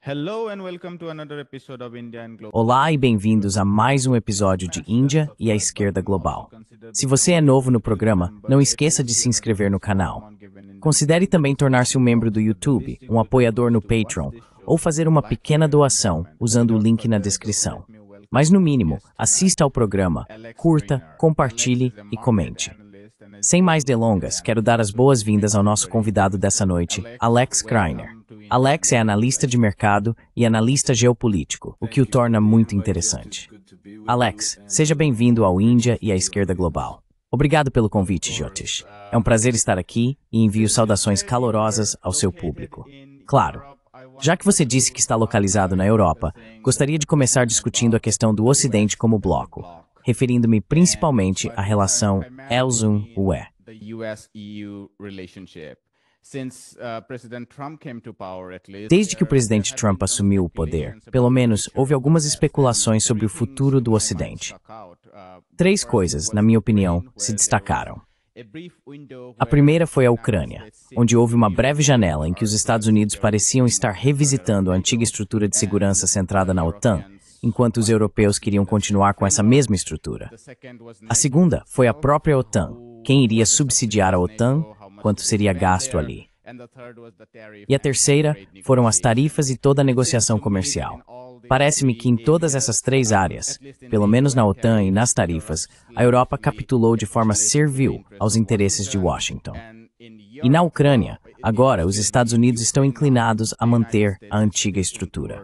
Hello and welcome to another episode of India and Global. Olá e bem-vindos a mais um episódio de Índia e a Esquerda Global. Se você é novo no programa, não esqueça de se inscrever no canal. Considere também tornar-se um membro do YouTube, um apoiador no Patreon, ou fazer uma pequena doação usando o link na descrição. Mas no mínimo, assista ao programa, curta, compartilhe e comente. Sem mais delongas, quero dar as boas-vindas ao nosso convidado dessa noite, Alex Kreiner. Alex é analista de mercado e analista geopolítico, o que o torna muito interessante. Alex, seja bem-vindo ao Índia e à Esquerda Global. Obrigado pelo convite, Jyotish. É um prazer estar aqui e envio saudações calorosas ao seu público. Claro, já que você disse que está localizado na Europa, gostaria de começar discutindo a questão do Ocidente como bloco, referindo-me principalmente à relação ELZUM-UE. Desde que o presidente Trump assumiu o poder, pelo menos houve algumas especulações sobre o futuro do Ocidente. Três coisas, na minha opinião, se destacaram. A primeira foi a Ucrânia, onde houve uma breve janela em que os Estados Unidos pareciam estar revisitando a antiga estrutura de segurança centrada na OTAN, enquanto os europeus queriam continuar com essa mesma estrutura. A segunda foi a própria OTAN, quem iria subsidiar a OTAN, quanto seria gasto ali. E a terceira foram as tarifas e toda a negociação comercial. Parece-me que em todas essas três áreas, pelo menos na OTAN e nas tarifas, a Europa capitulou de forma servil aos interesses de Washington. E na Ucrânia, agora os Estados Unidos estão inclinados a manter a antiga estrutura.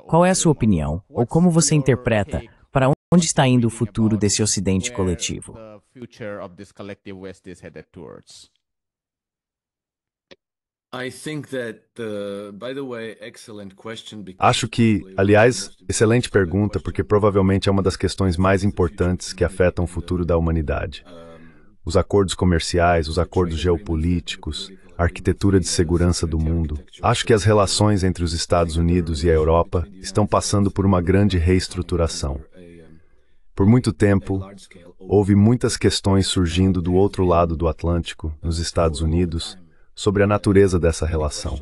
Qual é a sua opinião, ou como você interpreta, para onde está indo o futuro desse Ocidente coletivo? Acho que, aliás, excelente pergunta, porque provavelmente é uma das questões mais importantes que afetam o futuro da humanidade. Os acordos comerciais, os acordos geopolíticos, a arquitetura de segurança do mundo. Acho que as relações entre os Estados Unidos e a Europa estão passando por uma grande reestruturação. Por muito tempo, houve muitas questões surgindo do outro lado do Atlântico, nos Estados Unidos, sobre a natureza dessa relação.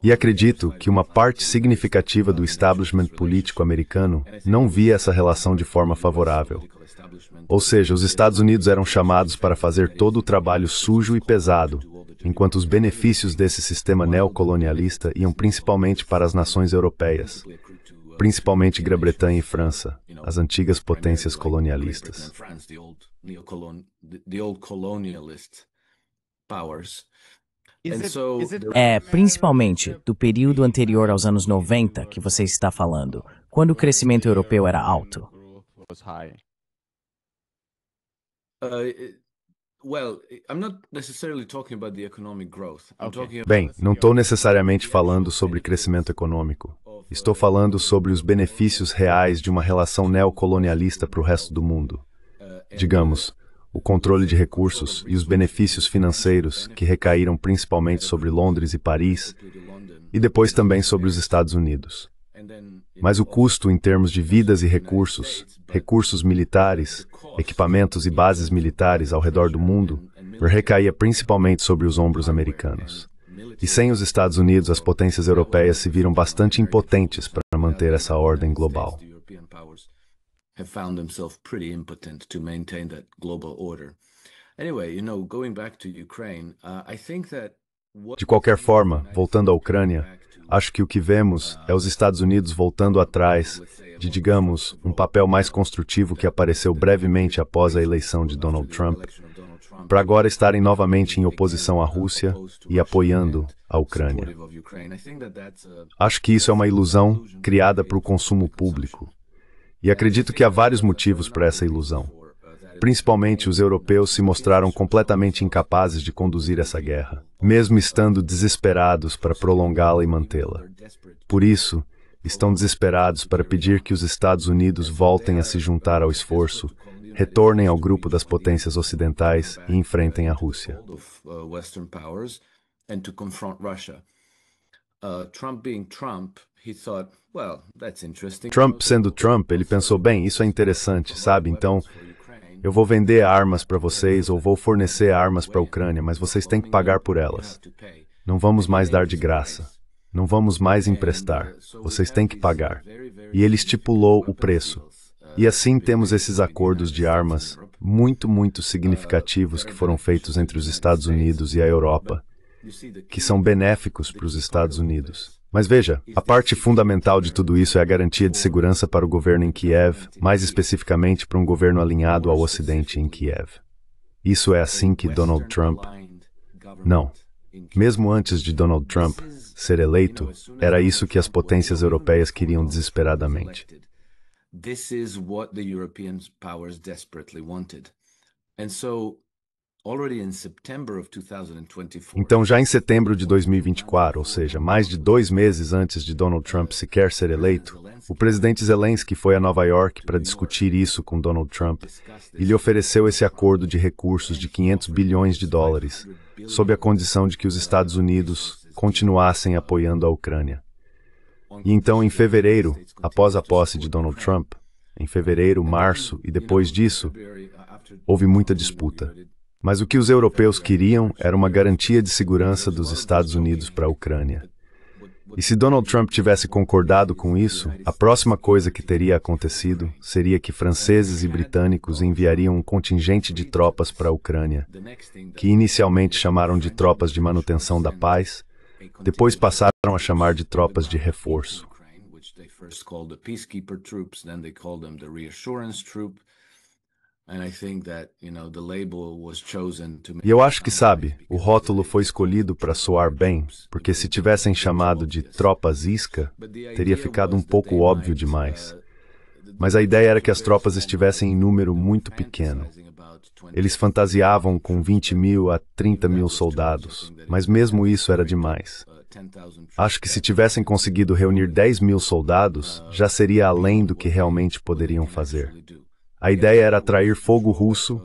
E acredito que uma parte significativa do establishment político americano não via essa relação de forma favorável. Ou seja, os Estados Unidos eram chamados para fazer todo o trabalho sujo e pesado, enquanto os benefícios desse sistema neocolonialista iam principalmente para as nações europeias, principalmente Grã-Bretanha e França, as antigas potências colonialistas. É principalmente do período anterior aos anos 90 que você está falando, quando o crescimento europeu era alto. Bem, não estou necessariamente falando sobre crescimento econômico. Estou falando sobre os benefícios reais de uma relação neocolonialista para o resto do mundo. Digamos, o controle de recursos e os benefícios financeiros que recaíram principalmente sobre Londres e Paris, e depois também sobre os Estados Unidos. Mas o custo em termos de vidas e recursos, recursos militares, equipamentos e bases militares ao redor do mundo, recaía principalmente sobre os ombros americanos. E sem os Estados Unidos, as potências europeias se viram bastante impotentes para manter essa ordem global. Have found themselves pretty impotent to maintain that global order. Anyway, going back to Ukraine, I think that De qualquer forma, voltando à Ucrânia, acho que o que vemos é os Estados Unidos voltando atrás de, digamos, um papel mais construtivo que apareceu brevemente após a eleição de Donald Trump, para agora estarem novamente em oposição à Rússia e apoiando a Ucrânia. Acho que isso é uma ilusão criada para o consumo público. E acredito que há vários motivos para essa ilusão. Principalmente os europeus se mostraram completamente incapazes de conduzir essa guerra, mesmo estando desesperados para prolongá-la e mantê-la. Por isso, estão desesperados para pedir que os Estados Unidos voltem a se juntar ao esforço, retornem ao grupo das potências ocidentais e enfrentem a Rússia. Trump sendo Trump, ele pensou, bem, isso é interessante, sabe? Então, eu vou vender armas para vocês ou vou fornecer armas para a Ucrânia, mas vocês têm que pagar por elas. Não vamos mais dar de graça. não vamos mais emprestar, vocês têm que pagar. E ele estipulou o preço. E assim temos esses acordos de armas muito significativos que foram feitos entre os Estados Unidos e a Europa, que são benéficos para os Estados Unidos. Mas veja, a parte fundamental de tudo isso é a garantia de segurança para o governo em Kiev, mais especificamente para um governo alinhado ao Ocidente em Kiev. Isso é assim que Donald Trump... Não. Mesmo antes de Donald Trump ser eleito, era isso que as potências europeias queriam desesperadamente. This is what the European powers desperately wanted. And so, already in September of 2024, então, já em setembro de 2024, ou seja, mais de 2 meses antes de Donald Trump sequer ser eleito, o presidente Zelensky foi a Nova York para discutir isso com Donald Trump e lhe ofereceu esse acordo de recursos de 500 bilhões de dólares, sob a condição de que os Estados Unidos continuassem apoiando a Ucrânia. E então, em fevereiro, após a posse de Donald Trump, em fevereiro, março e depois disso, houve muita disputa. Mas o que os europeus queriam era uma garantia de segurança dos Estados Unidos para a Ucrânia. E se Donald Trump tivesse concordado com isso, a próxima coisa que teria acontecido seria que franceses e britânicos enviariam um contingente de tropas para a Ucrânia, que inicialmente chamaram de tropas de manutenção da paz, depois passaram a chamar de tropas de reforço. E eu acho que, sabe, o rótulo foi escolhido para soar bem, porque se tivessem chamado de tropas isca, teria ficado um pouco óbvio demais. Mas a ideia era que as tropas estivessem em número muito pequeno. Eles fantasiavam com 20 mil a 30 mil soldados, mas mesmo isso era demais. Acho que se tivessem conseguido reunir 10 mil soldados, já seria além do que realmente poderiam fazer. A ideia era atrair fogo russo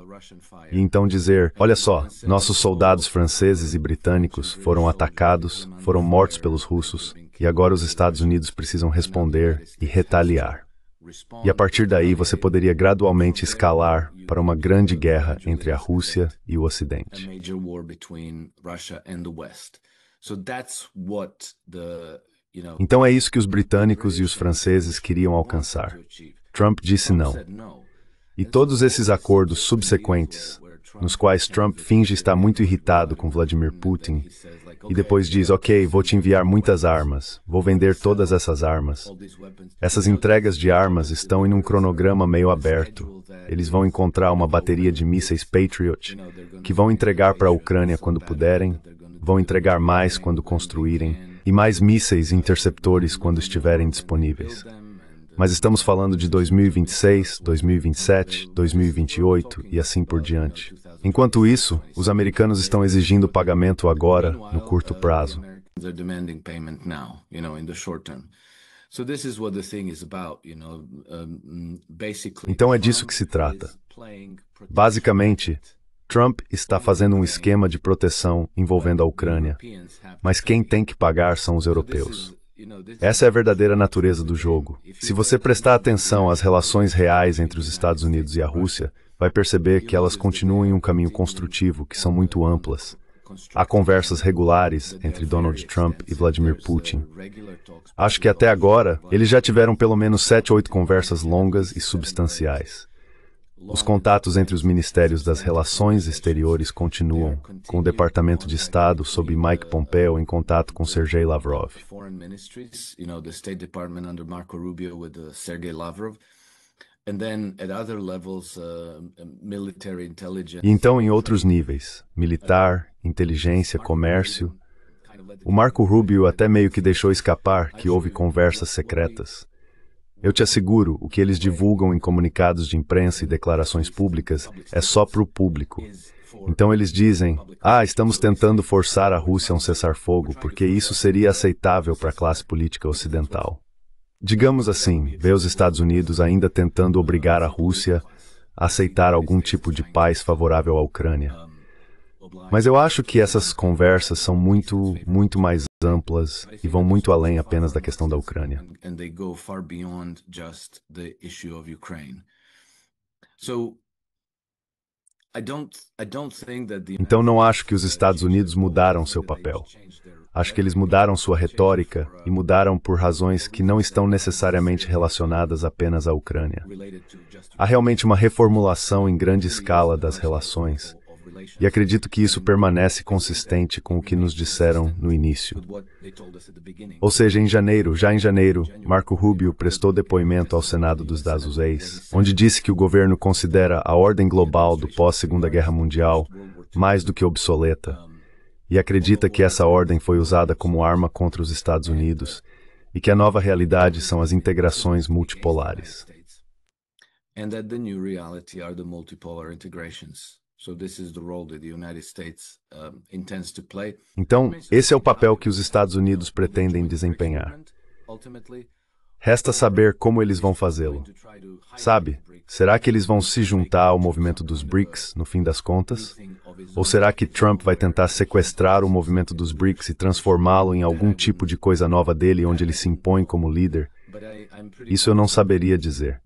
e então dizer, olha só, nossos soldados franceses e britânicos foram atacados, foram mortos pelos russos, e agora os Estados Unidos precisam responder e retaliar. E a partir daí você poderia gradualmente escalar para uma grande guerra entre a Rússia e o Ocidente. Então é isso que os britânicos e os franceses queriam alcançar. Trump disse não. E todos esses acordos subsequentes, nos quais Trump finge estar muito irritado com Vladimir Putin, e depois diz, ok, vou te enviar muitas armas, vou vender todas essas armas. Essas entregas de armas estão em um cronograma meio aberto. Eles vão encontrar uma bateria de mísseis Patriot, que vão entregar para a Ucrânia quando puderem, vão entregar mais quando construírem, e mais mísseis interceptores quando estiverem disponíveis. Mas estamos falando de 2026, 2027, 2028 e assim por diante. Enquanto isso, os americanos estão exigindo pagamento agora, no curto prazo. Então é disso que se trata. Basicamente, Trump está fazendo um esquema de proteção envolvendo a Ucrânia, mas quem tem que pagar são os europeus. Essa é a verdadeira natureza do jogo. Se você prestar atenção às relações reais entre os Estados Unidos e a Rússia, vai perceber que elas continuam em um caminho construtivo, que são muito amplas. Há conversas regulares entre Donald Trump e Vladimir Putin. Acho que até agora, eles já tiveram pelo menos 7 ou 8 conversas longas e substanciais. Os contatos entre os ministérios das Relações Exteriores continuam, com o Departamento de Estado sob Mike Pompeo em contato com Sergei Lavrov. E então, em outros níveis, militar, inteligência, comércio, o Marco Rubio até meio que deixou escapar que houve conversas secretas. Eu te asseguro, o que eles divulgam em comunicados de imprensa e declarações públicas é só para o público. Então eles dizem, estamos tentando forçar a Rússia a um cessar-fogo, porque isso seria aceitável para a classe política ocidental. Digamos assim, vê os Estados Unidos ainda tentando obrigar a Rússia a aceitar algum tipo de paz favorável à Ucrânia. Mas eu acho que essas conversas são muito mais amplas e vão muito além apenas da questão da Ucrânia. Então não acho que os Estados Unidos mudaram seu papel. Acho que eles mudaram sua retórica e mudaram por razões que não estão necessariamente relacionadas apenas à Ucrânia. Há realmente uma reformulação em grande escala das relações, e acredito que isso permanece consistente com o que nos disseram no início. Ou seja, já em janeiro, Marco Rubio prestou depoimento ao Senado dos Estados Unidos, onde disse que o governo considera a ordem global do pós-Segunda Guerra Mundial mais do que obsoleta, e acredita que essa ordem foi usada como arma contra os Estados Unidos e que a nova realidade são as integrações multipolares. Então, esse é o papel que os Estados Unidos pretendem desempenhar. Resta saber como eles vão fazê-lo. Sabe, será que eles vão se juntar ao movimento dos BRICS, no fim das contas? Ou será que Trump vai tentar sequestrar o movimento dos BRICS e transformá-lo em algum tipo de coisa nova dele, onde ele se impõe como líder? Isso eu não saberia dizer.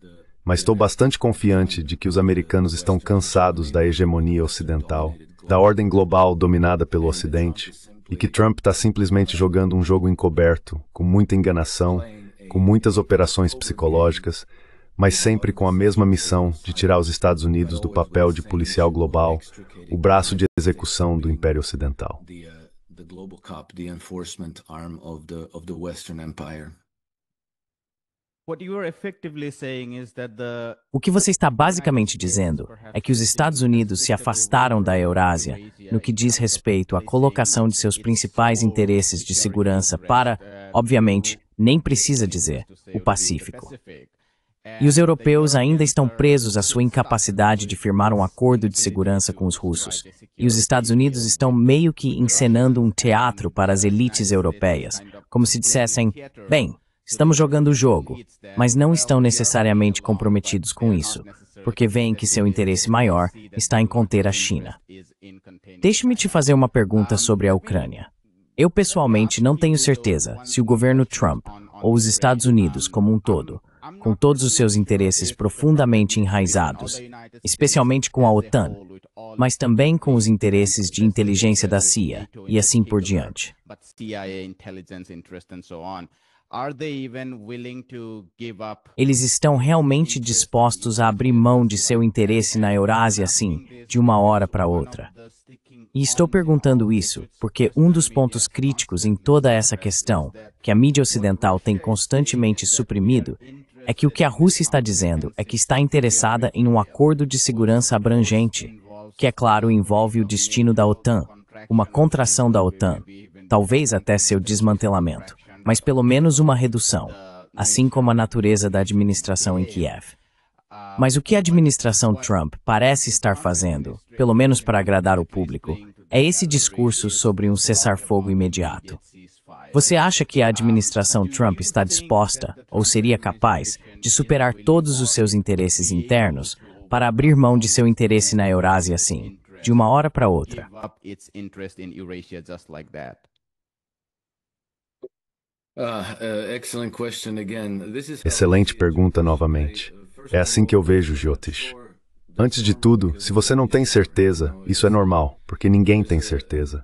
Mas estou bastante confiante de que os americanos estão cansados da hegemonia ocidental, da ordem global dominada pelo Ocidente, e que Trump está simplesmente jogando um jogo encoberto, com muita enganação, com muitas operações psicológicas, mas sempre com a mesma missão de tirar os Estados Unidos do papel de policial global, o braço de execução do Império Ocidental. O que você está basicamente dizendo é que os Estados Unidos se afastaram da Eurásia no que diz respeito à colocação de seus principais interesses de segurança para, obviamente, nem precisa dizer, o Pacífico. E os europeus ainda estão presos à sua incapacidade de firmar um acordo de segurança com os russos. E os Estados Unidos estão meio que encenando um teatro para as elites europeias, como se dissessem, bem, estamos jogando o jogo, mas não estão necessariamente comprometidos com isso, porque veem que seu interesse maior está em conter a China. Deixe-me te fazer uma pergunta sobre a Ucrânia. Eu pessoalmente não tenho certeza se o governo Trump, ou os Estados Unidos como um todo, com todos os seus interesses profundamente enraizados, especialmente com a OTAN, mas também com os interesses de inteligência da CIA e assim por diante. Eles estão realmente dispostos a abrir mão de seu interesse na Eurásia assim, de uma hora para outra? E estou perguntando isso porque um dos pontos críticos em toda essa questão, que a mídia ocidental tem constantemente suprimido, é que o que a Rússia está dizendo é que está interessada em um acordo de segurança abrangente, que, é claro, envolve o destino da OTAN, uma contração da OTAN, talvez até seu desmantelamento, mas pelo menos uma redução, assim como a natureza da administração em Kiev. Mas o que a administração Trump parece estar fazendo, pelo menos para agradar o público, é esse discurso sobre um cessar-fogo imediato. Você acha que a administração Trump está disposta, ou seria capaz, de superar todos os seus interesses internos para abrir mão de seu interesse na Eurásia assim, de uma hora para outra? Excelente pergunta novamente. É assim que eu vejo, Jyotish. Antes de tudo, se você não tem certeza, isso é normal, porque ninguém tem certeza.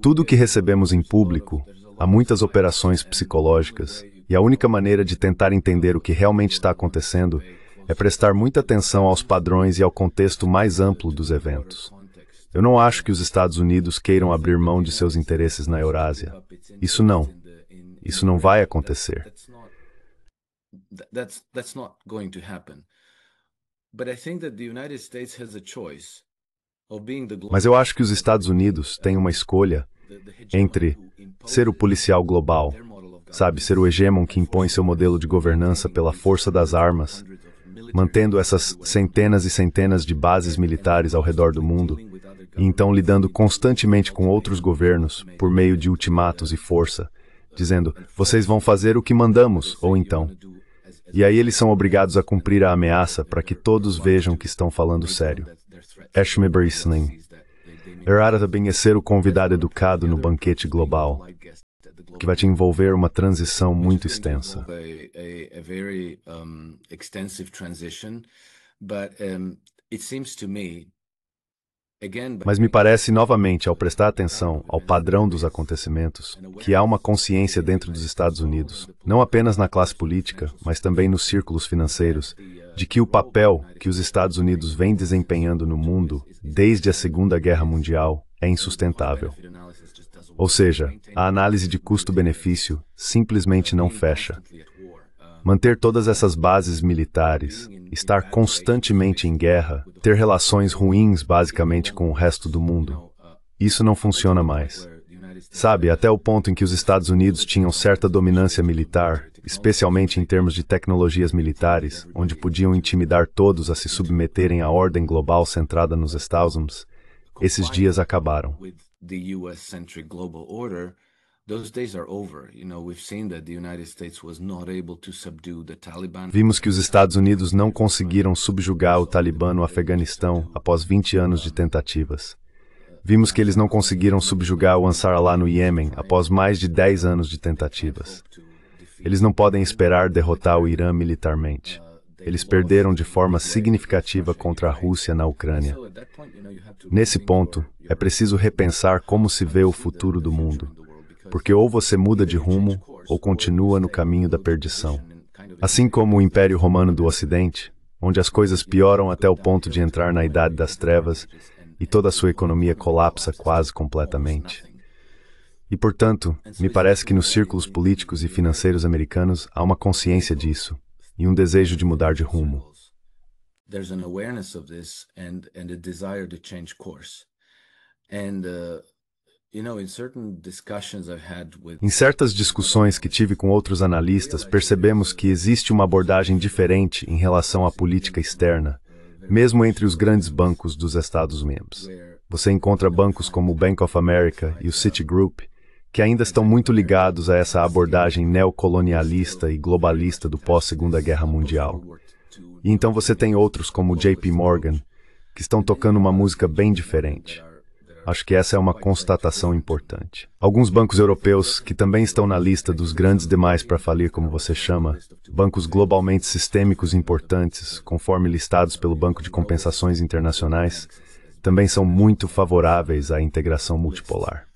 Tudo que recebemos em público, há muitas operações psicológicas, e a única maneira de tentar entender o que realmente está acontecendo é prestar muita atenção aos padrões e ao contexto mais amplo dos eventos. Eu não acho que os Estados Unidos queiram abrir mão de seus interesses na Eurásia. Isso não vai acontecer. Mas eu acho que os Estados Unidos têm uma escolha entre ser o policial global, sabe, ser o hegemon que impõe seu modelo de governança pela força das armas, mantendo essas centenas e centenas de bases militares ao redor do mundo, e então lidando constantemente com outros governos por meio de ultimatos e força, dizendo, vocês vão fazer o que mandamos, ou então. E aí eles são obrigados a cumprir a ameaça para que todos vejam que estão falando sério. Ashme Brisling. Errata também é ser o convidado educado no banquete global, que vai te envolver uma transição muito extensa. Mas me parece, novamente, ao prestar atenção ao padrão dos acontecimentos, que há uma consciência dentro dos Estados Unidos, não apenas na classe política, mas também nos círculos financeiros, de que o papel que os Estados Unidos vêm desempenhando no mundo, desde a Segunda Guerra Mundial, é insustentável. Ou seja, a análise de custo-benefício simplesmente não fecha. Manter todas essas bases militares, estar constantemente em guerra, ter relações ruins basicamente com o resto do mundo, isso não funciona mais. Sabe, até o ponto em que os Estados Unidos tinham certa dominância militar, especialmente em termos de tecnologias militares, onde podiam intimidar todos a se submeterem à ordem global centrada nos Estados Unidos, esses dias acabaram. Vimos que os Estados Unidos não conseguiram subjugar o Talibã no Afeganistão após 20 anos de tentativas. Vimos que eles não conseguiram subjugar o Ansar Allah no Iêmen após mais de 10 anos de tentativas. Eles não podem esperar derrotar o Irã militarmente. Eles perderam de forma significativa contra a Rússia na Ucrânia. Nesse ponto, é preciso repensar como se vê o futuro do mundo, porque ou você muda de rumo ou continua no caminho da perdição. Assim como o Império Romano do Ocidente, onde as coisas pioram até o ponto de entrar na Idade das Trevas e toda a sua economia colapsa quase completamente. E, portanto, me parece que nos círculos políticos e financeiros americanos há uma consciência disso e um desejo de mudar de rumo. There's an awareness of this and a desire to change course. Em certas discussões que tive com outros analistas, percebemos que existe uma abordagem diferente em relação à política externa, mesmo entre os grandes bancos dos Estados-membros. Você encontra bancos como o Bank of America e o Citigroup, que ainda estão muito ligados a essa abordagem neocolonialista e globalista do pós-Segunda Guerra Mundial. E então você tem outros como o JP Morgan, que estão tocando uma música bem diferente. Acho que essa é uma constatação importante. Alguns bancos europeus, que também estão na lista dos grandes demais para falir, como você chama, bancos globalmente sistêmicos importantes, conforme listados pelo Banco de Compensações Internacionais, também são muito favoráveis à integração multipolar.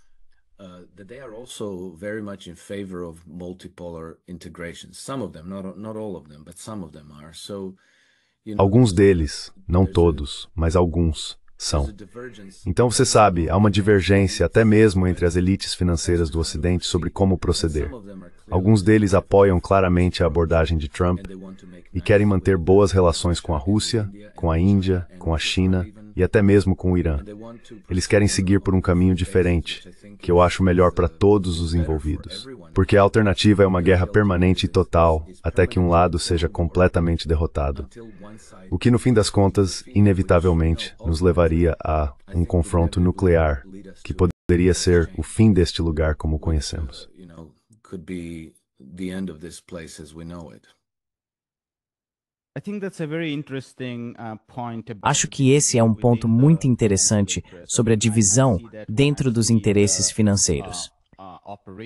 They are also very much in favor of multipolar integration. Some of them, not all of them, but some of them are. Alguns deles, não todos, mas alguns, são. Então você sabe, há uma divergência até mesmo entre as elites financeiras do Ocidente sobre como proceder. Alguns deles apoiam claramente a abordagem de Trump e querem manter boas relações com a Rússia, com a Índia, com a China e até mesmo com o Irã. Eles querem seguir por um caminho diferente, que eu acho melhor para todos os envolvidos. Porque a alternativa é uma guerra permanente e total, até que um lado seja completamente derrotado. O que, no fim das contas, inevitavelmente, nos levaria a um confronto nuclear, que poderia ser o fim deste lugar como o conhecemos. Acho que esse é um ponto muito interessante sobre a divisão dentro dos interesses financeiros.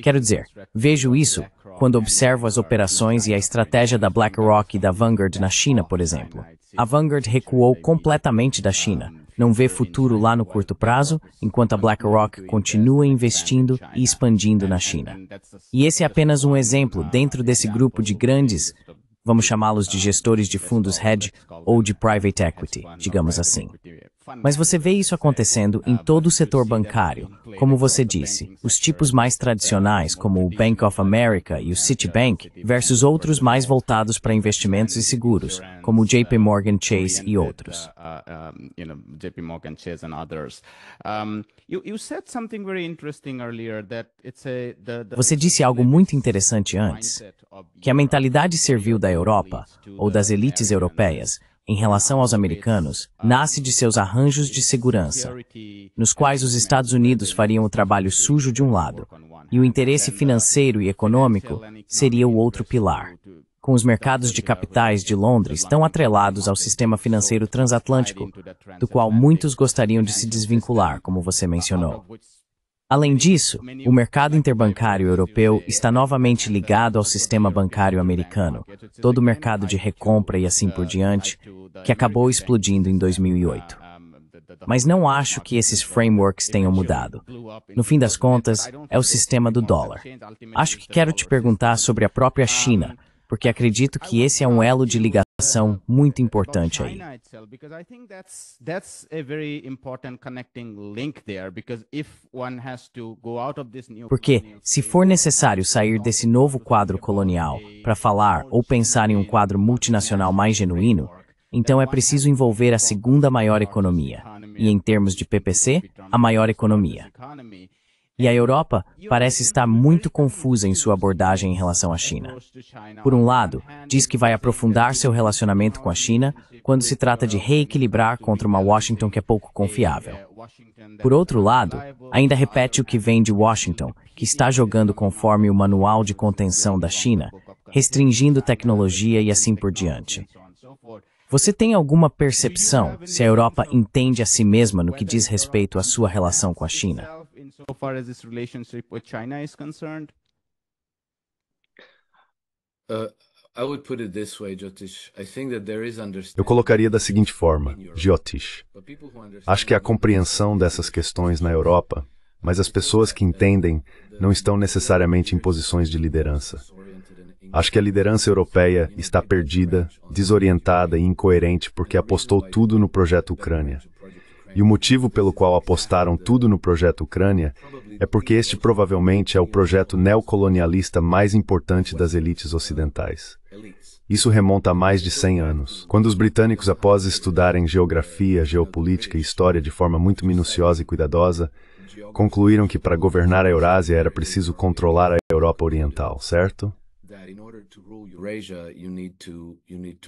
Quero dizer, vejo isso quando observo as operações e a estratégia da BlackRock e da Vanguard na China, por exemplo. A Vanguard recuou completamente da China, não vê futuro lá no curto prazo, enquanto a BlackRock continua investindo e expandindo na China. E esse é apenas um exemplo dentro desse grupo de grandes, vamos chamá-los de gestores de fundos hedge ou de private equity, digamos assim. Mas você vê isso acontecendo em todo o setor bancário. Como você disse, os tipos mais tradicionais, como o Bank of America e o Citibank, versus outros mais voltados para investimentos e seguros, como o JP Morgan Chase e outros. Você disse algo muito interessante antes, que a mentalidade servil da Europa, ou das elites europeias, em relação aos americanos, nasce de seus arranjos de segurança, nos quais os Estados Unidos fariam o trabalho sujo de um lado, e o interesse financeiro e econômico seria o outro pilar. Com os mercados de capitais de Londres tão atrelados ao sistema financeiro transatlântico, do qual muitos gostariam de se desvincular, como você mencionou. Além disso, o mercado interbancário europeu está novamente ligado ao sistema bancário americano, todo o mercado de recompra e assim por diante, que acabou explodindo em 2008. mas não acho que esses frameworks tenham mudado. No fim das contas, é o sistema do dólar. Acho que quero te perguntar sobre a própria China, porque acredito que esse é um elo de ligação muito importante aí. Porque, se for necessário sair desse novo quadro colonial para falar ou pensar em um quadro multinacional mais genuíno, então é preciso envolver a segunda maior economia, e em termos de PPC, a maior economia. E a Europa parece estar muito confusa em sua abordagem em relação à China. Por um lado, diz que vai aprofundar seu relacionamento com a China quando se trata de reequilibrar contra uma Washington que é pouco confiável. Por outro lado, ainda repete o que vem de Washington, que está jogando conforme o Manual de Contenção da China, restringindo tecnologia e assim por diante. Você tem alguma percepção se a Europa entende a si mesma no que diz respeito à sua relação com a China? So far as this relationship with China is concerned? I would put it this way, Jyotish. I think that there is understanding. Eu colocaria da seguinte forma, Jyotish. Acho que há compreensão dessas questões na Europa, mas as pessoas que entendem não estão necessariamente em posições de liderança. Acho que a liderança europeia está perdida, desorientada e incoerente porque apostou tudo no projeto Ucrânia. E o motivo pelo qual apostaram tudo no projeto Ucrânia é porque este provavelmente é o projeto neocolonialista mais importante das elites ocidentais. Isso remonta a mais de 100 anos, quando os britânicos, após estudarem geografia, geopolítica e história de forma muito minuciosa e cuidadosa, concluíram que para governar a Eurásia era preciso controlar a Europa Oriental, certo? In order to rule Eurasia, you need to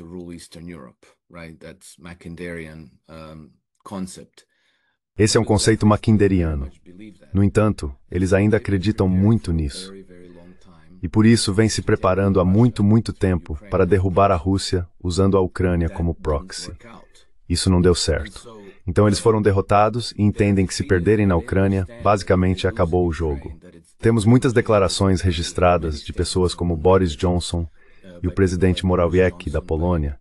rule Eastern Europe, right? That's Mackinderian concept. Esse é um conceito mackinderiano. No entanto, eles ainda acreditam muito nisso. E por isso vem se preparando há muito tempo para derrubar a Rússia usando a Ucrânia como proxy. Isso não deu certo. Então eles foram derrotados e entendem que se perderem na Ucrânia, basicamente acabou o jogo. Temos muitas declarações registradas de pessoas como Boris Johnson e o presidente Morawiecki da Polônia,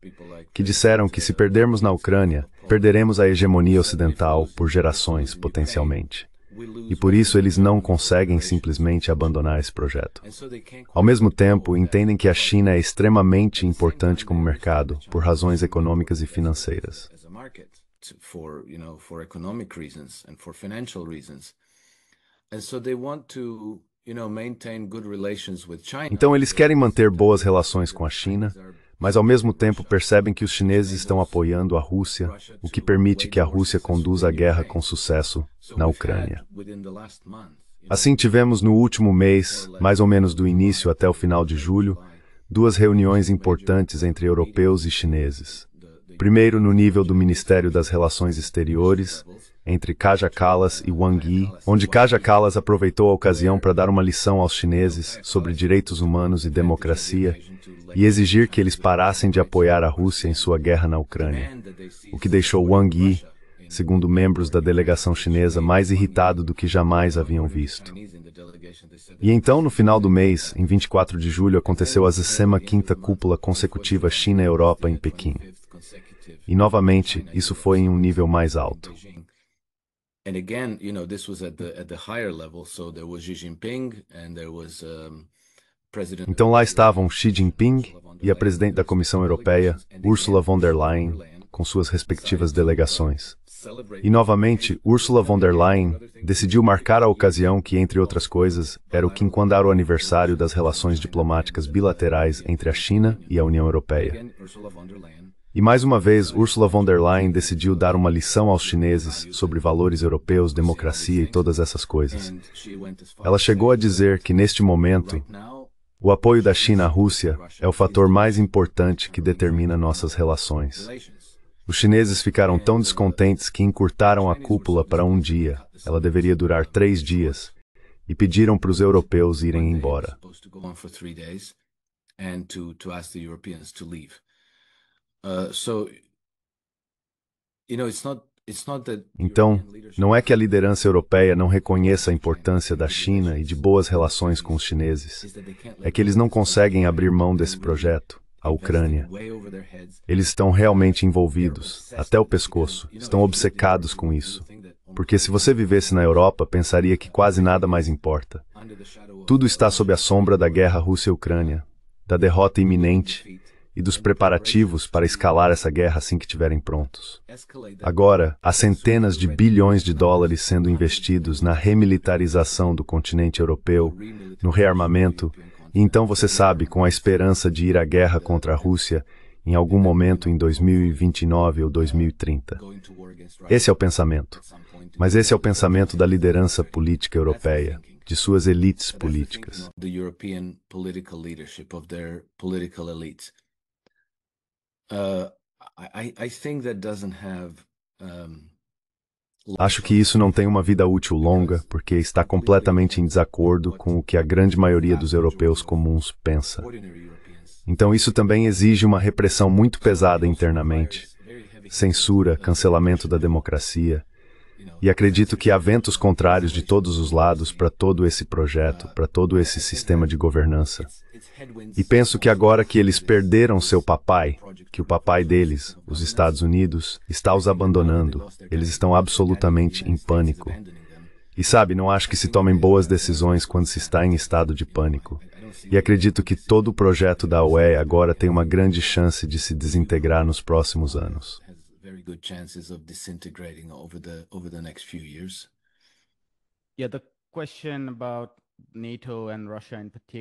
que disseram que se perdermos na Ucrânia, perderemos a hegemonia ocidental por gerações, potencialmente. E por isso eles não conseguem simplesmente abandonar esse projeto. Ao mesmo tempo, entendem que a China é extremamente importante como mercado, por razões econômicas e financeiras. Então eles querem manter boas relações com a China, mas ao mesmo tempo percebem que os chineses estão apoiando a Rússia, o que permite que a Rússia conduza a guerra com sucesso na Ucrânia. Assim tivemos no último mês, mais ou menos do início até o final de julho, duas reuniões importantes entre europeus e chineses. Primeiro no nível do Ministério das Relações Exteriores, entre Kaja Kallas e Wang Yi, onde Kaja Kallas aproveitou a ocasião para dar uma lição aos chineses sobre direitos humanos e democracia e exigir que eles parassem de apoiar a Rússia em sua guerra na Ucrânia, o que deixou Wang Yi, segundo membros da delegação chinesa, mais irritado do que jamais haviam visto. E então, no final do mês, em 24 de julho, aconteceu a 15ª cúpula consecutiva China-Europa em Pequim. E novamente, isso foi em um nível mais alto. And again, this was at the higher level, so there was Xi Jinping and there was President. Então lá estavam Xi Jinping e a presidente da Comissão Europeia, Ursula von der Leyen, com suas respectivas delegações. E novamente, Ursula von der Leyen decidiu marcar a ocasião que, entre outras coisas, era o 50º aniversário das relações diplomáticas bilaterais entre a China e a União Europeia. E mais uma vez, Ursula von der Leyen decidiu dar uma lição aos chineses sobre valores europeus, democracia e todas essas coisas. Ela chegou a dizer que, neste momento, o apoio da China à Rússia é o fator mais importante que determina nossas relações. Os chineses ficaram tão descontentes que encurtaram a cúpula para um dia. Ela deveria durar 3 dias. E pediram para os europeus irem embora. Então, não é que a liderança europeia não reconheça a importância da China e de boas relações com os chineses. É que eles não conseguem abrir mão desse projeto. a Ucrânia. Eles estão realmente envolvidos, até o pescoço, estão obcecados com isso. Porque se você vivesse na Europa, pensaria que quase nada mais importa. Tudo está sob a sombra da guerra Rússia-Ucrânia, da derrota iminente e dos preparativos para escalar essa guerra assim que estiverem prontos. Agora, há centenas de bilhões de dólares sendo investidos na remilitarização do continente europeu, no rearmamento, e então você sabe, com a esperança de ir à guerra contra a Rússia em algum momento em 2029 ou 2030. Esse é o pensamento. Mas esse é o pensamento da liderança política europeia, de suas elites políticas. Acho que isso não tem uma vida útil longa, porque está completamente em desacordo com o que a grande maioria dos europeus comuns pensa. Então isso também exige uma repressão muito pesada internamente, censura, cancelamento da democracia, e acredito que há ventos contrários de todos os lados para todo esse projeto, para todo esse sistema de governança. E penso que agora que eles perderam seu papai, que o papai deles, os Estados Unidos, está os abandonando, eles estão absolutamente em pânico. E sabe, não acho que se tomem boas decisões quando se está em estado de pânico. E acredito que todo o projeto da UE agora tem uma grande chance de se desintegrar nos próximos anos.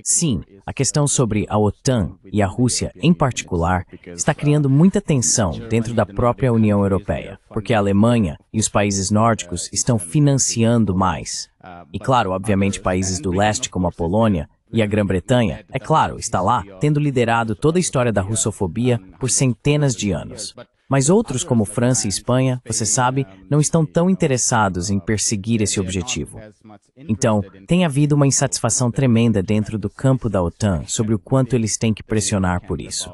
Sim, a questão sobre a OTAN e a Rússia, em particular, está criando muita tensão dentro da própria União Europeia, porque a Alemanha e os países nórdicos estão financiando mais. E claro, obviamente, países do leste, como a Polônia e a Grã-Bretanha, é claro, está lá, tendo liderado toda a história da russofobia por centenas de anos. Mas outros, como França e Espanha, você sabe, não estão tão interessados em perseguir esse objetivo. Então, tem havido uma insatisfação tremenda dentro do campo da OTAN sobre o quanto eles têm que pressionar por isso.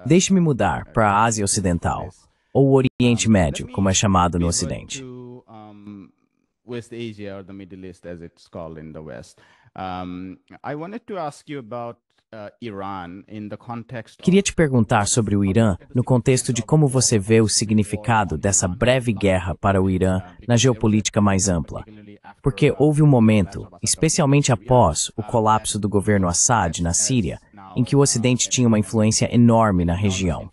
Deixe-me mudar para a Ásia Ocidental, ou o Oriente Médio, como é chamado no Ocidente. West Asia, or the Middle East, as it's called in the West. I wanted to ask you about Iran in the context. Queria te perguntar sobre o Irã no contexto de como você vê o significado dessa breve guerra para o Irã na geopolítica mais ampla. Porque houve um momento, especialmente após o colapso do governo Assad na Síria, em que o Ocidente tinha uma influência enorme na região.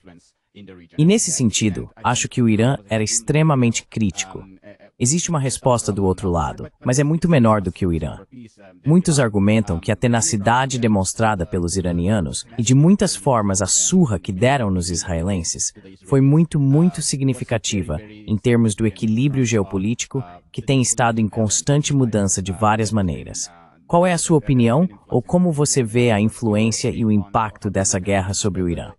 E nesse sentido, acho que o Irã era extremamente crítico. Existe uma resposta do outro lado, mas é muito menor do que o Irã. Muitos argumentam que a tenacidade demonstrada pelos iranianos e de muitas formas a surra que deram nos israelenses foi muito significativa em termos do equilíbrio geopolítico que tem estado em constante mudança de várias maneiras. Qual é a sua opinião ou como você vê a influência e o impacto dessa guerra sobre o Irã?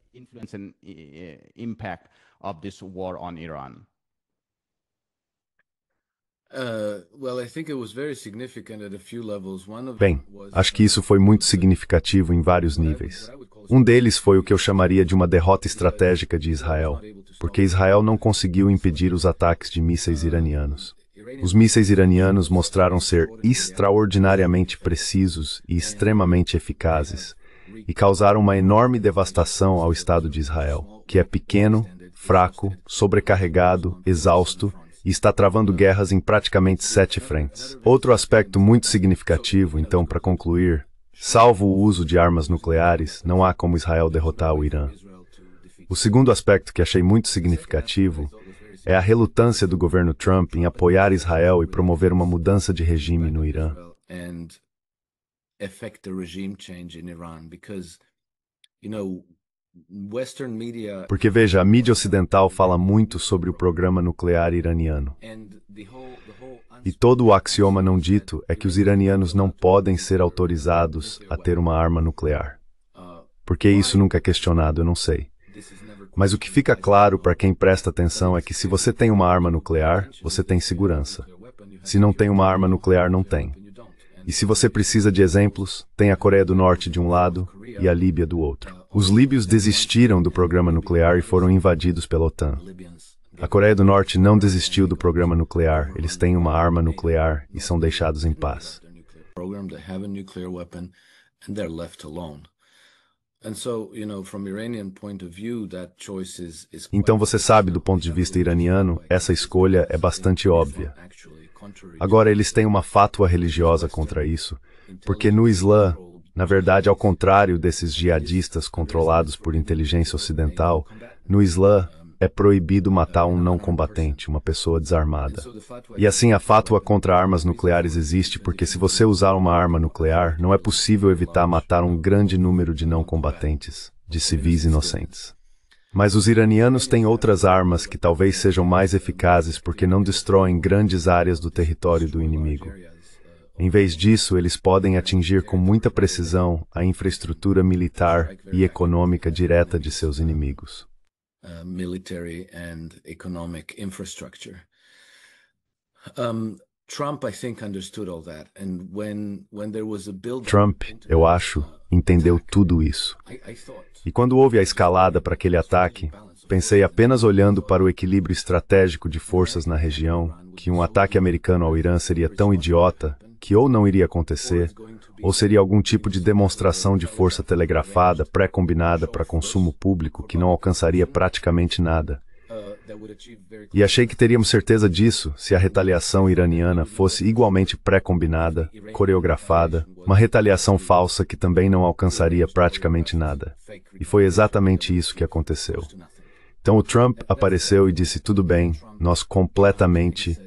Bem, acho que isso foi muito significativo em vários níveis. Um deles foi o que eu chamaria de uma derrota estratégica de Israel, porque Israel não conseguiu impedir os ataques de mísseis iranianos. Os mísseis iranianos mostraram ser extraordinariamente precisos e extremamente eficazes, e causaram uma enorme devastação ao Estado de Israel, que é pequeno, fraco, sobrecarregado, exausto, e está travando guerras em praticamente 7 frentes. Outro aspecto muito significativo, então, para concluir, salvo o uso de armas nucleares, não há como Israel derrotar o Irã. O segundo aspecto que achei muito significativo é a relutância do governo Trump em apoiar Israel e promover uma mudança de regime no Irã. Porque, veja, a mídia ocidental fala muito sobre o programa nuclear iraniano. E todo o axioma não dito é que os iranianos não podem ser autorizados a ter uma arma nuclear. Por que isso nunca é questionado, eu não sei. Mas o que fica claro para quem presta atenção é que se você tem uma arma nuclear, você tem segurança. Se não tem uma arma nuclear, não tem. E se você precisa de exemplos, tem a Coreia do Norte de um lado e a Líbia do outro. Os líbios desistiram do programa nuclear e foram invadidos pela OTAN. A Coreia do Norte não desistiu do programa nuclear, eles têm uma arma nuclear e são deixados em paz. Então você sabe, do ponto de vista iraniano, essa escolha é bastante óbvia. Agora, eles têm uma fátua religiosa contra isso, porque no Islã, na verdade, ao contrário desses jihadistas controlados por inteligência ocidental, no Islã é proibido matar um não combatente, uma pessoa desarmada. E assim, a fátua contra armas nucleares existe porque se você usar uma arma nuclear, não é possível evitar matar um grande número de não combatentes, de civis inocentes. Mas os iranianos têm outras armas que talvez sejam mais eficazes porque não destroem grandes áreas do território do inimigo. Em vez disso, eles podem atingir com muita precisão a infraestrutura militar e econômica direta de seus inimigos. Military and economic infrastructure. Trump, I think, understood all that, and when there was a build. Trump, eu acho, entendeu tudo isso. E quando houve a escalada para aquele ataque, pensei apenas olhando para o equilíbrio estratégico de forças na região, que um ataque americano ao Irã seria tão idiota que ou não iria acontecer, ou seria algum tipo de demonstração de força telegrafada, pré-combinada para consumo público que não alcançaria praticamente nada. E achei que teríamos certeza disso se a retaliação iraniana fosse igualmente pré-combinada, coreografada, uma retaliação falsa que também não alcançaria praticamente nada. E foi exatamente isso que aconteceu. Então o Trump apareceu e disse, tudo bem, nós completamente...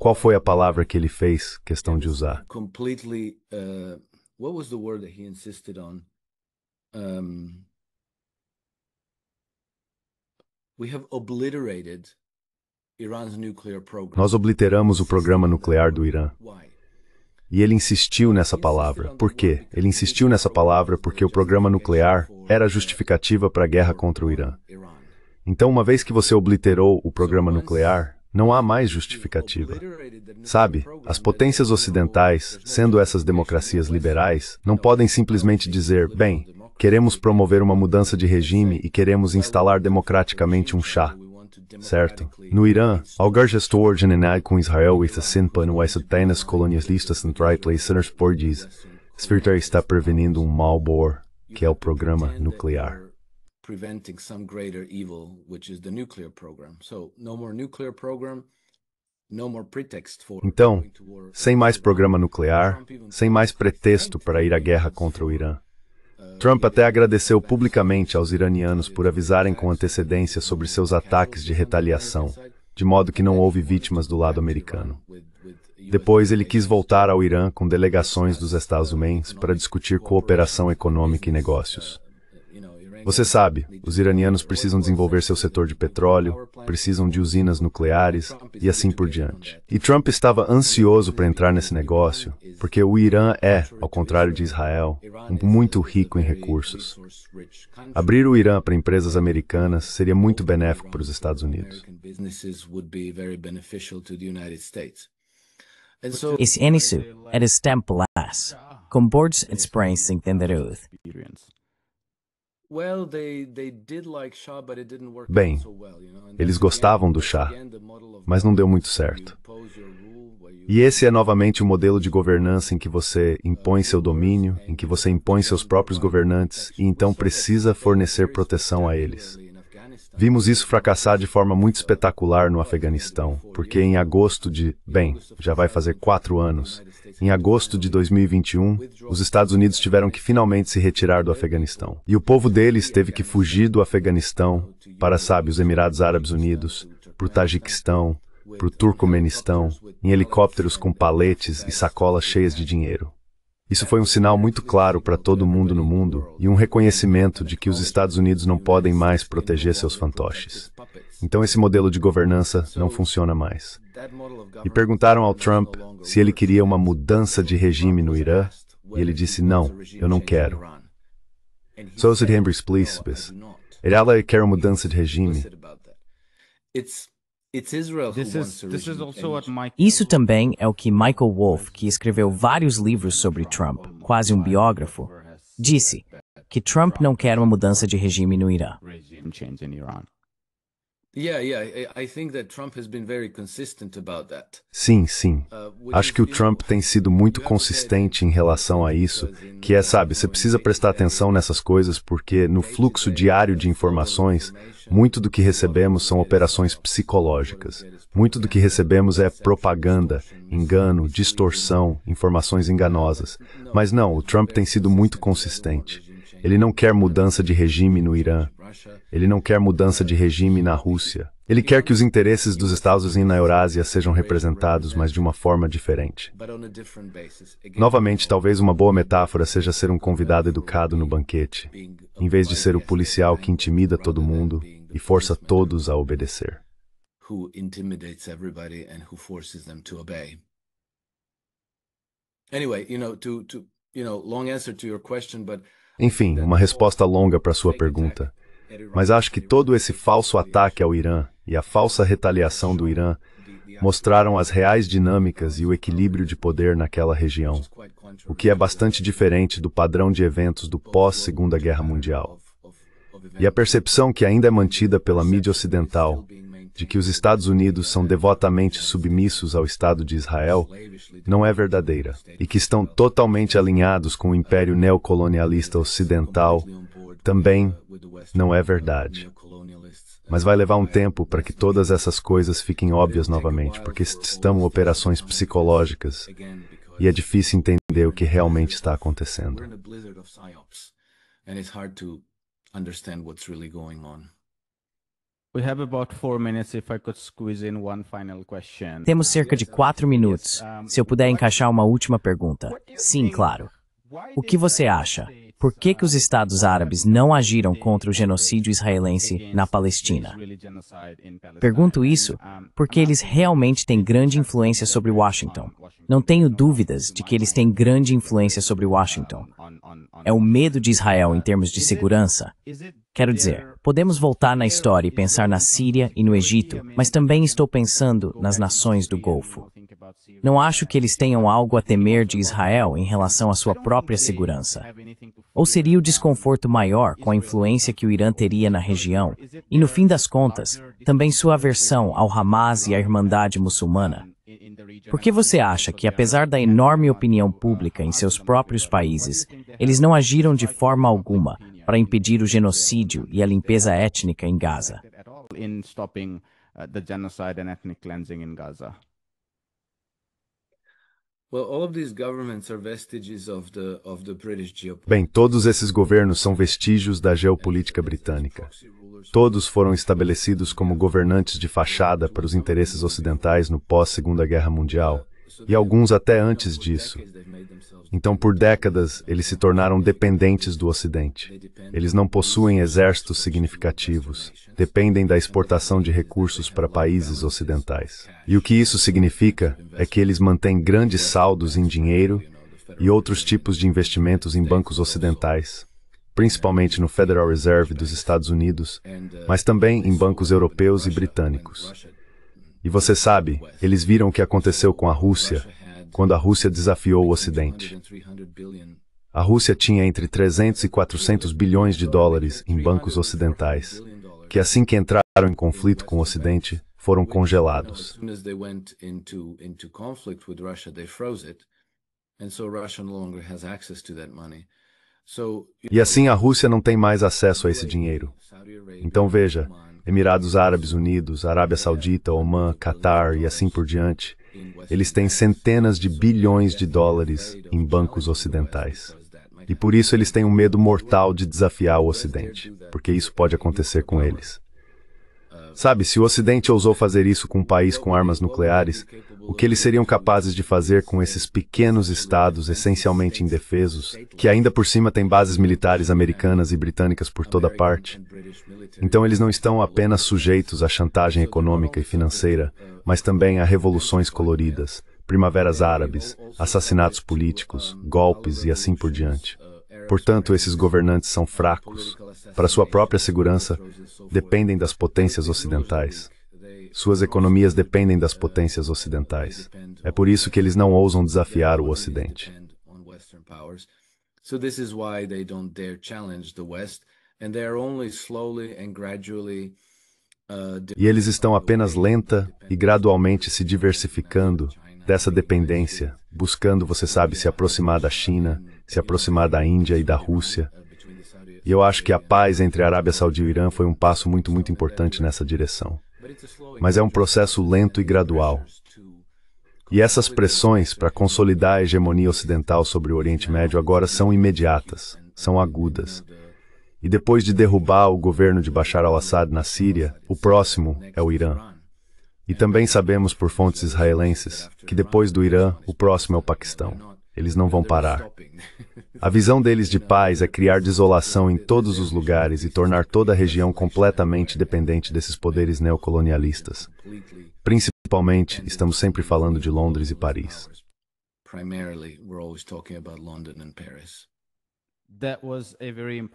Qual foi a palavra que ele fez questão de usar? Completely, what was the word that he insisted on? We have obliterated Iran's nuclear program. Nós obliteramos o programa nuclear do Irã. E ele insistiu nessa palavra. Por quê? Ele insistiu nessa palavra porque o programa nuclear era a justificativa para a guerra contra o Irã. Então, uma vez que você obliterou o programa nuclear, não há mais justificativa. Sabe, as potências ocidentais, sendo essas democracias liberais, não podem simplesmente dizer, bem, queremos promover uma mudança de regime e queremos instalar democraticamente um Shah. Certo? No Irã, alguns gestores generais com Israel e Sinpan, o apenas colonialistas centrais portugueses, está prevenindo um mal maior, que é o programa nuclear. Preventing some greater evil, which is the nuclear program. So, no more nuclear program, no more pretext for. Então, sem mais programa nuclear, sem mais pretexto para ir à guerra contra o Irã. Trump até agradeceu publicamente aos iranianos por avisarem com antecedência sobre seus ataques de retaliação, de modo que não houve vítimas do lado americano. Depois ele quis voltar ao Irã com delegações dos Estados Unidos para discutir cooperação econômica e negócios. Você sabe, os iranianos precisam desenvolver seu setor de petróleo, precisam de usinas nucleares e assim por diante. E Trump estava ansioso para entrar nesse negócio, porque o Irã é, ao contrário de Israel, muito rico em recursos. Abrir o Irã para empresas americanas seria muito benéfico para os Estados Unidos. Esse início era estampelas, com boards experiência entenderud. Bem, eles gostavam do Shah, mas não deu muito certo. E esse é novamente o modelo de governança em que você impõe seu domínio, em que você impõe seus próprios governantes e então precisa fornecer proteção a eles. Vimos isso fracassar de forma muito espetacular no Afeganistão, porque em agosto já vai fazer 4 anos, em agosto de 2021, os Estados Unidos tiveram que finalmente se retirar do Afeganistão. E o povo deles teve que fugir do Afeganistão para, os Emirados Árabes Unidos, para o Tajiquistão, para o Turcomenistão, em helicópteros com paletes e sacolas cheias de dinheiro. Isso foi um sinal muito claro para todo mundo no mundo e um reconhecimento de que os Estados Unidos não podem mais proteger seus fantoches. Então esse modelo de governança não funciona mais. E perguntaram ao Trump se ele queria uma mudança de regime no Irã, e ele disse não, eu não quero. Só se lembra explícitas. Ele quer uma mudança de regime. Isso também é o que Michael Wolff, que escreveu vários livros sobre Trump, quase um biógrafo, disse, que Trump não quer uma mudança de regime no Irã. Sim, sim. Acho que o Trump tem sido muito consistente em relação a isso, que é, sabe, você precisa prestar atenção nessas coisas porque no fluxo diário de informações, muito do que recebemos são operações psicológicas. Muito do que recebemos é propaganda, engano, distorção, informações enganosas. Mas não, o Trump tem sido muito consistente. Ele não quer mudança de regime no Irã. Ele não quer mudança de regime na Rússia. Ele quer que os interesses dos Estados Unidos na Eurásia sejam representados, mas de uma forma diferente. Novamente, talvez uma boa metáfora seja ser um convidado educado no banquete, em vez de ser o policial que intimida todo mundo e força todos a obedecer. Enfim, uma resposta longa para sua pergunta. Mas acho que todo esse falso ataque ao Irã e a falsa retaliação do Irã mostraram as reais dinâmicas e o equilíbrio de poder naquela região, o que é bastante diferente do padrão de eventos do pós-Segunda Guerra Mundial. E a percepção que ainda é mantida pela mídia ocidental de que os Estados Unidos são devotamente submissos ao Estado de Israel não é verdadeira, e que estão totalmente alinhados com o império neocolonialista ocidental também não é verdade. Mas vai levar um tempo para que todas essas coisas fiquem óbvias novamente, porque estamos em operações psicológicas e é difícil entender o que realmente está acontecendo. Temos cerca de 4 minutos. Se eu puder encaixar uma última pergunta. Sim, claro. O que você acha? Por que os Estados Árabes não agiram contra o genocídio israelense na Palestina? Pergunto isso porque eles realmente têm grande influência sobre Washington. Não tenho dúvidas de que eles têm grande influência sobre Washington. É o medo de Israel em termos de segurança. Quero dizer, podemos voltar na história e pensar na Síria e no Egito, mas também estou pensando nas nações do Golfo. Não acho que eles tenham algo a temer de Israel em relação à sua própria segurança. Ou seria o desconforto maior com a influência que o Irã teria na região e, no fim das contas, também sua aversão ao Hamas e à Irmandade Muçulmana? Por que você acha que, apesar da enorme opinião pública em seus próprios países, eles não agiram de forma alguma para impedir o genocídio e a limpeza étnica em Gaza? Bem, todos esses governos são vestígios da geopolítica britânica. Todos foram estabelecidos como governantes de fachada para os interesses ocidentais no pós-Segunda Guerra Mundial, e alguns até antes disso. Então, por décadas, eles se tornaram dependentes do Ocidente. Eles não possuem exércitos significativos, dependem da exportação de recursos para países ocidentais. E o que isso significa é que eles mantêm grandes saldos em dinheiro e outros tipos de investimentos em bancos ocidentais, principalmente no Federal Reserve dos Estados Unidos, mas também em bancos europeus e britânicos. E você sabe, eles viram o que aconteceu com a Rússia, quando a Rússia desafiou o Ocidente. A Rússia tinha entre 300 e 400 bilhões de dólares em bancos ocidentais, que assim que entraram em conflito com o Ocidente, foram congelados. E assim a Rússia não tem mais acesso a esse dinheiro. Então veja, Emirados Árabes Unidos, Arábia Saudita, Omã, Catar e assim por diante, eles têm centenas de bilhões de dólares em bancos ocidentais. E por isso eles têm um medo mortal de desafiar o Ocidente, porque isso pode acontecer com eles. Sabe, se o Ocidente ousou fazer isso com um país com armas nucleares, o que eles seriam capazes de fazer com esses pequenos estados essencialmente indefesos, que ainda por cima têm bases militares americanas e britânicas por toda parte? Então eles não estão apenas sujeitos à chantagem econômica e financeira, mas também a revoluções coloridas, primaveras árabes, assassinatos políticos, golpes e assim por diante. Portanto, esses governantes são fracos. Para sua própria segurança, dependem das potências ocidentais. Suas economias dependem das potências ocidentais. É por isso que eles não ousam desafiar o Ocidente. E eles estão apenas lenta e gradualmente se diversificando dessa dependência, buscando, você sabe, se aproximar da China, se aproximar da Índia e da Rússia. E eu acho que a paz entre a Arábia Saudita e o Irã foi um passo muito, muito importante nessa direção. Mas é um processo lento e gradual. E essas pressões para consolidar a hegemonia ocidental sobre o Oriente Médio agora são imediatas, são agudas. E depois de derrubar o governo de Bashar al-Assad na Síria, o próximo é o Irã. E também sabemos por fontes israelenses que depois do Irã, o próximo é o Paquistão. Eles não vão parar. A visão deles de paz é criar desolação em todos os lugares e tornar toda a região completamente dependente desses poderes neocolonialistas. Principalmente, estamos sempre falando de Londres e Paris.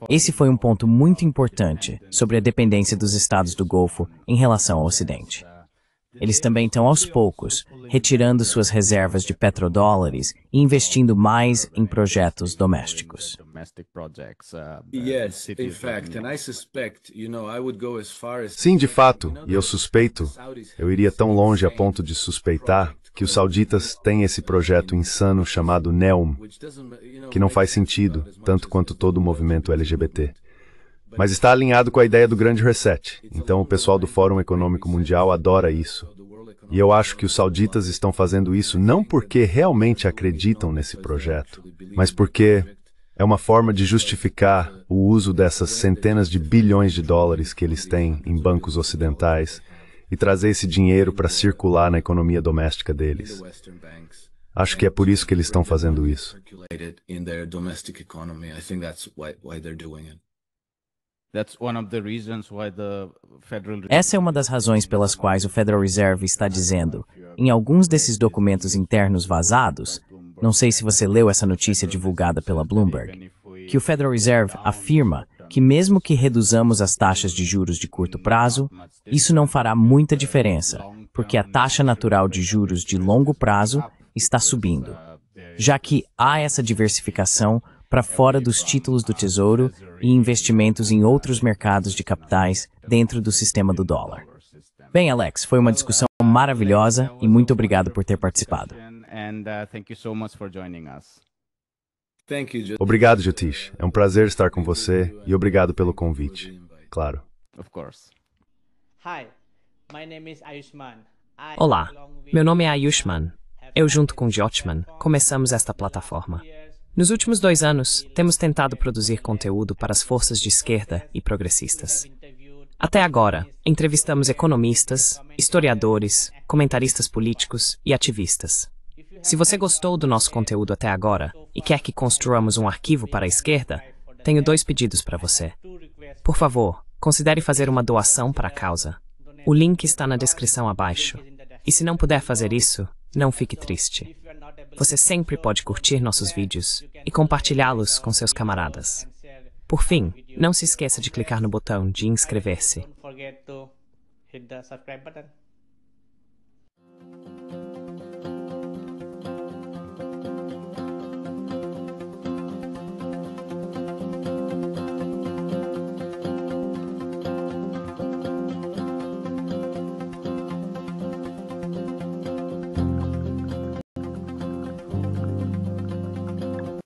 Esse foi um ponto muito importante sobre a dependência dos estados do Golfo em relação ao Ocidente. Eles também estão, aos poucos, retirando suas reservas de petrodólares e investindo mais em projetos domésticos. Sim, de fato, e eu suspeito, eu iria tão longe a ponto de suspeitar que os sauditas têm esse projeto insano chamado NEOM, que não faz sentido, tanto quanto todo o movimento LGBT. Mas está alinhado com a ideia do Grande Reset. Então o pessoal do Fórum Econômico Mundial adora isso. E eu acho que os sauditas estão fazendo isso não porque realmente acreditam nesse projeto, mas porque é uma forma de justificar o uso dessas centenas de bilhões de dólares que eles têm em bancos ocidentais e trazer esse dinheiro para circular na economia doméstica deles. Acho que é por isso que eles estão fazendo isso. Essa é uma das razões pelas quais o Federal Reserve está dizendo, em alguns desses documentos internos vazados, não sei se você leu essa notícia divulgada pela Bloomberg, que o Federal Reserve afirma que mesmo que reduzamos as taxas de juros de curto prazo, isso não fará muita diferença, porque a taxa natural de juros de longo prazo está subindo, já que há essa diversificação para fora dos títulos do Tesouro e investimentos em outros mercados de capitais dentro do sistema do dólar. Bem, Alex, foi uma discussão maravilhosa e muito obrigado por ter participado. Obrigado, Jyotish. É um prazer estar com você e obrigado pelo convite. Claro. Olá, meu nome é Ayushman. Eu, junto com Jyotiman, começamos esta plataforma. Nos últimos 2 anos, temos tentado produzir conteúdo para as forças de esquerda e progressistas. Até agora, entrevistamos economistas, historiadores, comentaristas políticos e ativistas. Se você gostou do nosso conteúdo até agora e quer que construamos um arquivo para a esquerda, tenho 2 pedidos para você. Por favor, considere fazer uma doação para a causa. O link está na descrição abaixo. E se não puder fazer isso, não fique triste. Você sempre pode curtir nossos vídeos e compartilhá-los com seus camaradas. Por fim, não se esqueça de clicar no botão de inscrever-se.